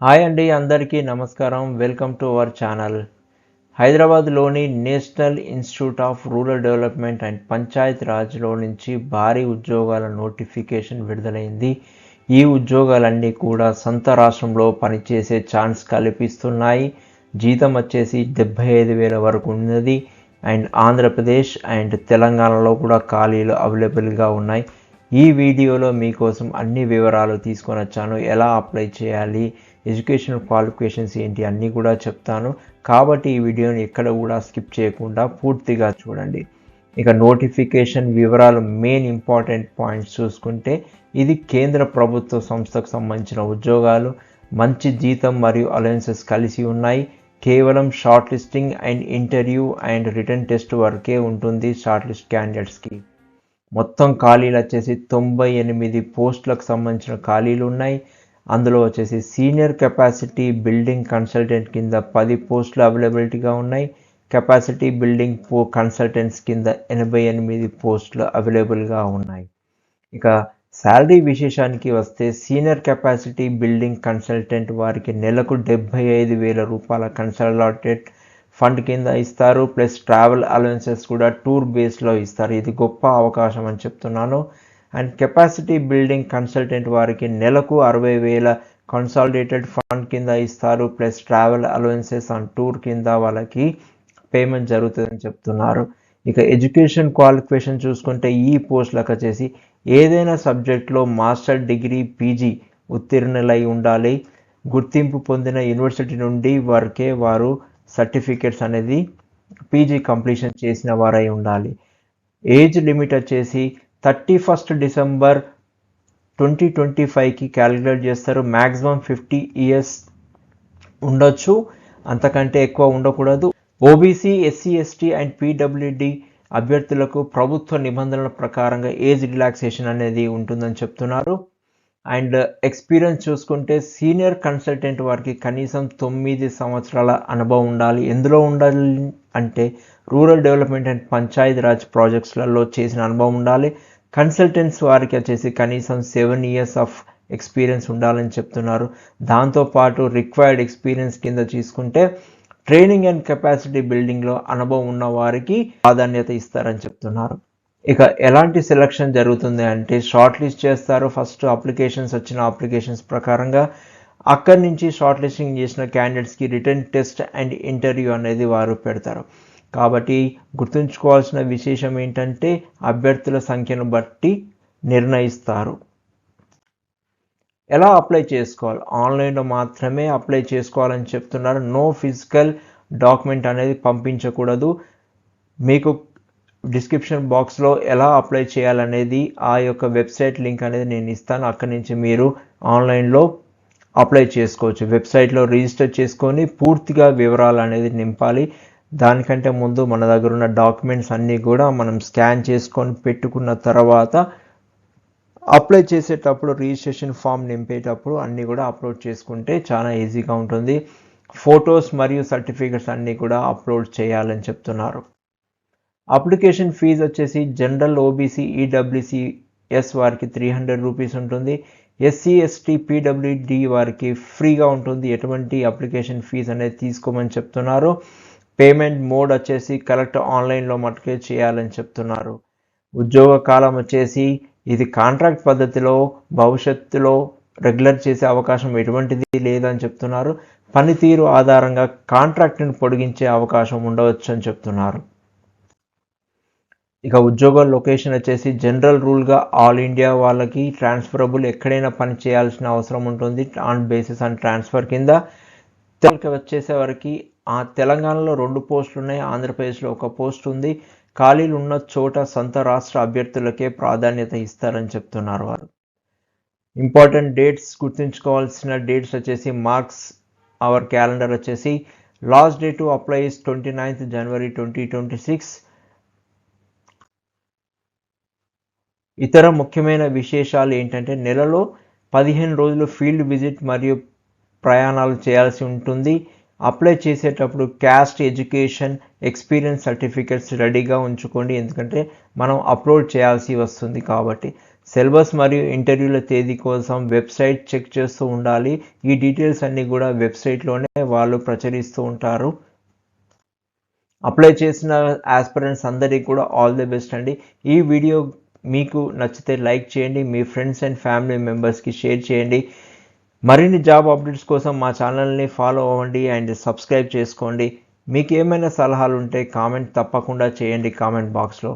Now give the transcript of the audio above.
Hi అండి, అందరికీ నమస్కారం. Welcome to our channel. హైదరాబాద్లోని national institute of rural development and Panchayat రాజ్లో నుంచి భారీ ఉద్యోగాల నోటిఫికేషన్ విడుదలైంది. ఈ ఉద్యోగాలన్నీ కూడా సొంత రాష్ట్రంలో పనిచేసే ఛాన్స్ కల్పిస్తున్నాయి. జీతం వచ్చేసి 75,000 వరకు ఉన్నది. అండ్ ఆంధ్రప్రదేశ్ అండ్ తెలంగాణలో కూడా ఖాళీలు అవైలబుల్గా ఉన్నాయి. ఈ వీడియోలో మీకోసం అన్ని వివరాలు తీసుకొని వచ్చాను. ఎలా అప్లై చేయాలి, ఎడ్యుకేషనల్ క్వాలిఫికేషన్స్ ఏంటి అన్నీ కూడా చెప్తాను. కాబట్టి ఈ వీడియోని ఎక్కడ కూడా స్కిప్ చేయకుండా పూర్తిగా చూడండి. ఇక నోటిఫికేషన్ వివరాలు, మెయిన్ ఇంపార్టెంట్ పాయింట్స్ చూసుకుంటే, ఇది కేంద్ర ప్రభుత్వ సంస్థకు సంబంధించిన ఉద్యోగాలు. మంచి జీతం మరియు అలవెన్సెస్ కలిసి ఉన్నాయి. కేవలం short listing and interview and return test వరకే ఉంటుంది షార్ట్ లిస్ట్ క్యాండిడేట్స్కి. మొత్తం ఖాళీలు వచ్చేసి 98 పోస్టులకు సంబంధించిన ఖాళీలు ఉన్నాయి. అందులో వచ్చేసి సీనియర్ కెపాసిటీ బిల్డింగ్ కన్సల్టెంట్ కింద 10 పోస్టులు అవైలబిలిటీగా ఉన్నాయి. కెపాసిటీ బిల్డింగ్ కన్సల్టెంట్స్ కింద 88 పోస్టులు అవైలబుల్గా ఉన్నాయి. ఇక శాలరీ విశేషానికి వస్తే, సీనియర్ కెపాసిటీ బిల్డింగ్ కన్సల్టెంట్ వారికి నెలకు 75,000 రూపాయల కన్సల్టెంట్ ఫండ్ కింద ఇస్తారు. ప్లస్ ట్రావెల్ అలవెన్సెస్ కూడా టూర్ బేస్లో ఇస్తారు. ఇది గొప్ప అవకాశం అని చెప్తున్నాను. అండ్ కెపాసిటీ బిల్డింగ్ కన్సల్టెంట్ వారికి నెలకు 60,000 కన్సాలిడేటెడ్ ఫండ్ కింద ఇస్తారు. Plus travel allowances and tour కింద వాళ్ళకి పేమెంట్ జరుగుతుందని చెప్తున్నారు. ఇక ఎడ్యుకేషన్ క్వాలిఫికేషన్ చూసుకుంటే, ఈ పోస్టులకు వచ్చేసి ఏదైనా సబ్జెక్ట్లో మాస్టర్ డిగ్రీ, పీజీ ఉత్తీర్ణులై ఉండాలి. గుర్తింపు పొందిన యూనివర్సిటీ నుండి వరకే వారు సర్టిఫికేట్స్ అనేది పీజీ కంప్లీషన్ చేసిన వారై ఉండాలి. ఏజ్ లిమిట్ వచ్చేసి 31 డిసెంబర్ 2025కి క్యాలిక్యులేట్ చేస్తారు. మ్యాక్సిమం 50 ఇయర్స్ ఉండొచ్చు, అంతకంటే ఎక్కువ ఉండకూడదు. OBC, SC, ST and PWD అభ్యర్థులకు ప్రభుత్వ నిబంధనల ప్రకారంగా ఏజ్ రిలాక్సేషన్ అనేది ఉంటుందని చెప్తున్నారు. అండ్ ఎక్స్పీరియన్స్ చూసుకుంటే, సీనియర్ కన్సల్టెంట్ వారికి కనీసం 9 సంవత్సరాల అనుభవం ఉండాలి. ఎందులో ఉండాలి అంటే, rural development and Panchayat Raj ప్రాజెక్ట్స్లలో చేసిన అనుభవం ఉండాలి. కన్సల్టెంట్స్ వారికి వచ్చేసి కనీసం 7 ఇయర్స్ ఆఫ్ ఎక్స్పీరియన్స్ ఉండాలని చెప్తున్నారు. దాంతోపాటు రిక్వైర్డ్ ఎక్స్పీరియన్స్ కింద తీసుకుంటే, ట్రైనింగ్ అండ్ కెపాసిటీ బిల్డింగ్లో అనుభవం ఉన్న వారికి ప్రాధాన్యత ఇస్తారని చెప్తున్నారు. ఇక ఎలాంటి సెలక్షన్ జరుగుతుంది అంటే, షార్ట్ లిస్ట్ చేస్తారు. ఫస్ట్ అప్లికేషన్స్ వచ్చిన అప్లికేషన్స్ ప్రకారంగా అక్కడి నుంచి షార్ట్ లిస్టింగ్ చేసిన క్యాండిడేట్స్కి రిటర్న్ టెస్ట్ అండ్ ఇంటర్వ్యూ అనేది వారు పెడతారు. కాబట్టి గుర్తుంచుకోవాల్సిన విశేషం ఏంటంటే, అభ్యర్థుల సంఖ్యను బట్టి నిర్ణయిస్తారు. ఎలా అప్లై చేసుకోవాలి? ఆన్లైన్లో మాత్రమే అప్లై చేసుకోవాలని చెప్తున్నారు. నో ఫిజికల్ డాక్యుమెంట్ అనేది పంపించకూడదు. మీకు డిస్క్రిప్షన్ బాక్స్లో ఎలా అప్లై చేయాలనేది, ఆ యొక్క వెబ్సైట్ లింక్ అనేది నేను ఇస్తాను. అక్కడి నుంచి మీరు ఆన్లైన్లో అప్లై చేసుకోవచ్చు. వెబ్సైట్లో రిజిస్టర్ చేసుకొని పూర్తిగా వివరాలు అనేది నింపాలి. దానికంటే ముందు మన దగ్గర ఉన్న డాక్యుమెంట్స్ అన్నీ కూడా మనం స్కాన్ చేసుకొని పెట్టుకున్న తర్వాత, అప్లై చేసేటప్పుడు రిజిస్ట్రేషన్ ఫామ్ నింపేటప్పుడు అన్నీ కూడా అప్లోడ్ చేసుకుంటే చాలా ఈజీగా ఉంటుంది. ఫొటోస్ మరియు సర్టిఫికెట్స్ అన్నీ కూడా అప్లోడ్ చేయాలని చెప్తున్నారు. అప్లికేషన్ ఫీజు వచ్చేసి జనరల్, ఓబీసీ, ఈడబ్ల్యూసీఎస్ వారికి 300 రూపీస్ ఉంటుంది. ఎస్సీ, ఎస్టీ, పీడబ్ల్యూడి వారికి ఫ్రీగా ఉంటుంది. ఎటువంటి అప్లికేషన్ ఫీజు అనేది తీసుకోమని చెప్తున్నారు. పేమెంట్ మోడ్ వచ్చేసి కరెక్ట్ ఆన్లైన్లో మటుకే చేయాలని చెప్తున్నారు. ఉద్యోగ కాలం వచ్చేసి, ఇది కాంట్రాక్ట్ పద్ధతిలో భవిష్యత్తులో రెగ్యులర్ చేసే అవకాశం ఎటువంటిది లేదని చెప్తున్నారు. పనితీరు ఆధారంగా కాంట్రాక్ట్ని పొడిగించే అవకాశం ఉండవచ్చు అని చెప్తున్నారు. ఇక ఉద్యోగ లొకేషన్ వచ్చేసి, జనరల్ రూల్గా ఆల్ ఇండియా వాళ్ళకి ట్రాన్స్ఫరబుల్, ఎక్కడైనా పని చేయాల్సిన అవసరం ఉంటుంది ఆన్ బేసిస్ అండ్ ట్రాన్స్ఫర్ కింద. తెలంగాణకి వచ్చేసేవరకు తెలంగాణలో 2 పోస్టులు ఉన్నాయి, ఆంధ్రప్రదేశ్లో 1 పోస్ట్ ఉంది. ఖాళీలు ఉన్న చోట సొంత రాష్ట్ర అభ్యర్థులకే ప్రాధాన్యత ఇస్తారని చెప్తున్నారు వారు. ఇంపార్టెంట్ డేట్స్, గుర్తుంచుకోవాల్సిన డేట్స్ వచ్చేసి, మార్క్స్ అవర్ క్యాలెండర్ వచ్చేసి, last day to apply is 29th January 2026. ఇతర ముఖ్యమైన విశేషాలు ఏంటంటే, నెలలో 15 రోజులు ఫీల్డ్ విజిట్ మరియు ప్రయాణాలు చేయాల్సి ఉంటుంది. అప్లై చేసేటప్పుడు క్యాస్ట్, ఎడ్యుకేషన్, ఎక్స్పీరియన్స్ సర్టిఫికెట్స్ రెడీగా ఉంచుకోండి. ఎందుకంటే మనం అప్లోడ్ చేయాల్సి వస్తుంది కాబట్టి. సిలబస్ మరియు ఇంటర్వ్యూల తేదీ కోసం వెబ్సైట్ చెక్ చేస్తూ ఉండాలి. ఈ డీటెయిల్స్ అన్నీ కూడా వెబ్సైట్లోనే వాళ్ళు ప్రచురిస్తూ ఉంటారు. అప్లై చేసిన ఆస్పిరెంట్స్ అందరికీ కూడా ఆల్ ది బెస్ట్ అండి. ఈ వీడియో మీకు నచ్చితే లైక్ చేయండి, మీ ఫ్రెండ్స్ అండ్ ఫ్యామిలీ మెంబర్స్కి షేర్ చేయండి. మరిన్ని జాబ్ అప్డేట్స్ కోసం మా ఛానల్ని ఫాలో అవ్వండి అండ్ సబ్స్క్రైబ్ చేసుకోండి. మీకు ఏమైనా సలహాలు ఉంటే కామెంట్ తప్పకుండా చేయండి కామెంట్ బాక్స్లో.